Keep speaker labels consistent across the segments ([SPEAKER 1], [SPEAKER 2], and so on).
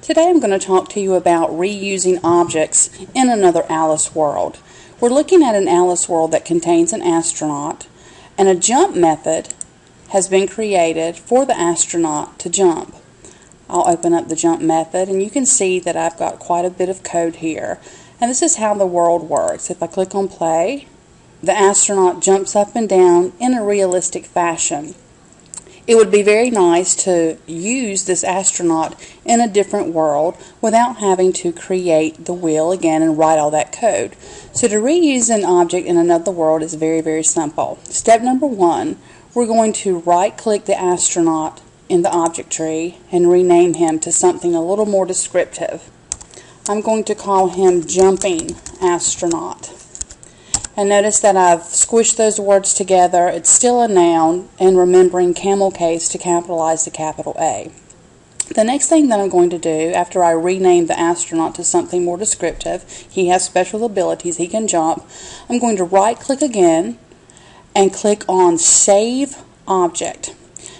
[SPEAKER 1] Today I'm going to talk to you about reusing objects in another Alice world. We're looking at an Alice world that contains an astronaut, and a jump method has been created for the astronaut to jump. I'll open up the jump method and you can see that I've got quite a bit of code here. And this is how the world works. If I click on play, the astronaut jumps up and down in a realistic fashion. It would be very nice to use this astronaut in a different world without having to create the wheel again and write all that code. So to reuse an object in another world is very, very simple. Step number one, we're going to right-click the astronaut in the object tree and rename him to something a little more descriptive. I'm going to call him Jumping Astronaut. And notice that I've squished those words together. It's still a noun, and remembering camel case to capitalize the capital A. The next thing that I'm going to do after I rename the astronaut to something more descriptive, he has special abilities, he can jump, I'm going to right click again and click on Save Object.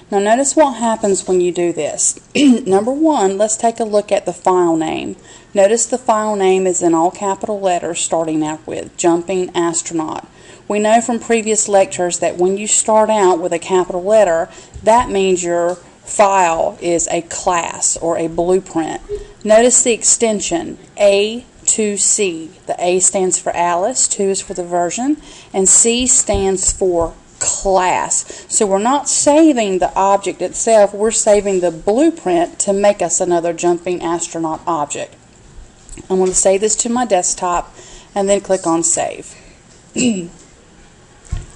[SPEAKER 1] Now notice what happens when you do this. Number one, let's take a look at the file name. Notice the file name is in all capital letters starting out with Jumping Astronaut. We know from previous lectures that when you start out with a capital letter, that means your file is a class or a blueprint. Notice the extension A2C. The A stands for Alice, 2 is for the version, and C stands for class. So we're not saving the object itself, we're saving the blueprint to make us another Jumping Astronaut object. I'm going to save this to my desktop and then click on Save.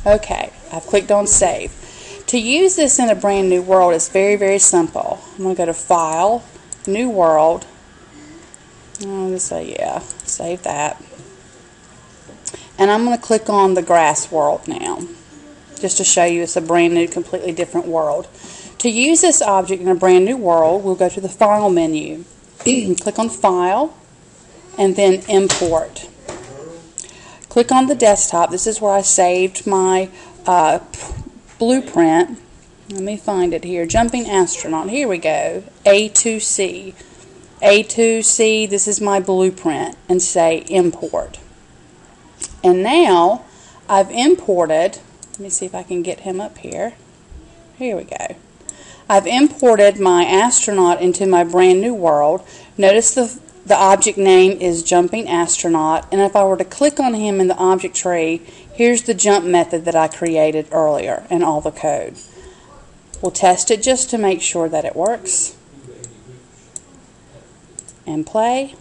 [SPEAKER 1] Okay, I've clicked on Save. To use this in a brand new world is very, very simple. I'm going to go to File, New World. I'm going to say, yeah, save that. And I'm going to click on the grass world now, just to show you it's a brand new, completely different world. To use this object in a brand new world, we'll go to the File menu. Click on File, and then Import. Click on the desktop. This is where I saved my blueprint. Let me find it here. Jumping Astronaut. Here we go. A2C. A2C, this is my blueprint. And say Import. And now I've imported, let me see if I can get him up here. Here we go. I've imported my astronaut into my brand new world. Notice the object name is Jumping Astronaut, and if I were to click on him in the object tree, here's the jump method that I created earlier and all the code. We'll test it just to make sure that it works. And play.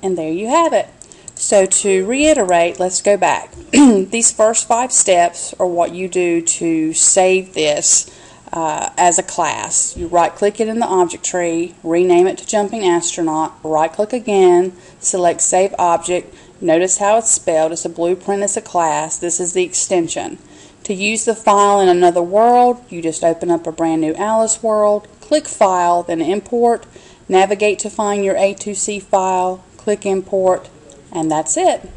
[SPEAKER 1] And there you have it. So to reiterate, let's go back. These first 5 steps are what you do to save this as a class. You right click it in the object tree, rename it to Jumping Astronaut, right click again, select Save Object. Notice how it's spelled. It's a blueprint, it's a class. This is the extension. To use the file in another world, you just open up a brand new Alice world, click File, then Import, navigate to find your A2C file, click Import, and that's it.